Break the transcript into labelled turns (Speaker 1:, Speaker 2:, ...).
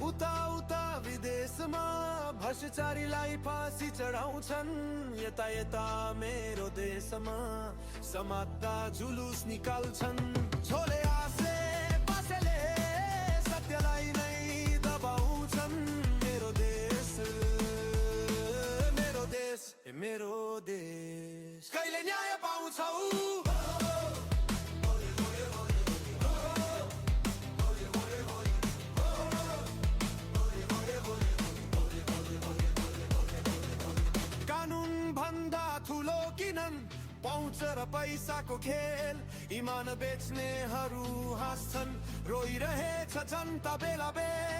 Speaker 1: उता उता विदेशमा भ्रष्टाचारीलाई फाँसी चढाउँछन्, यता यता मेरो देशमा समात्दा जुलुस निकाल्छन्। झोले आसे बसेले सत्यलाई नै दबाउँछन्। मेरो देश, मेरो देश, मेरो देश कहिले न्याय पाउँछौ? कानुन भन्दा ठुलो किनन् पाउँछ र पैसाको खेल। इमान बेच्नेहरू हाँस्छन्, रोइरहेछ जनता बेला बेल।